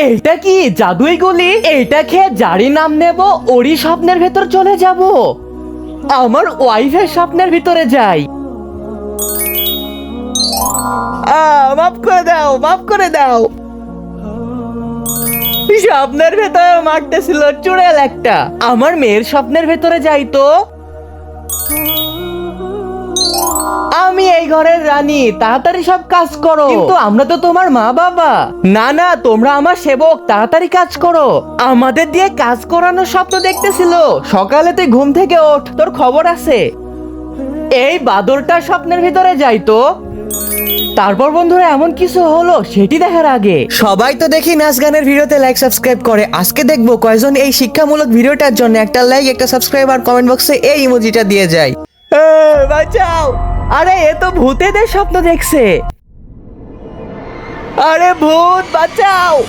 এটা কি জাদুই গুলি? এটা খেয়ে যারই নাম নেব ওরই স্বপ্নের ভেতর চলে যাব। আমার ওয়াইফের স্বপ্নের ভিতরে যাই। মাফ করে দাও, মাফ করে দাও। স্বপ্নের ভেতরে মারতেছিল চুড়েল একটা। আমার মেয়ের স্বপ্নের ভেতরে যাই তো। আমি এই ঘরের রানী, তাড়াতাড়ি সব কাজ করো। কিন্তু আমরা তো তোমার মা বাবা। না না, তোমরা আমার সেবক, তাড়াতাড়ি কাজ করো। আমাদের দিয়ে কাজ করানোর স্বপ্ন দেখতেছিল। সকালে তুই ঘুম থেকে ওঠ, তোর খবর আছে। এই বাদরটার স্বপ্নের ভিতরে যাই তো। তারপর বন্ধুরা এমন কিছু হলো সেটি দেখার আগে সবাই তো দেখি নাচ গানের ভিডিওতে লাইক সাবস্ক্রাইব করে। আজকে দেখবো কয়জন এই শিক্ষামূলক ভিডিওটার জন্য একটা লাইক, একটা সাবস্ক্রাইব আর কমেন্ট বক্সে এই ইমোজিটা দিয়ে যায়। বাঁচাও! আরে এ তো ভূতেদের স্বপ্ন দেখছে। আরে ভূত বাঁচাও!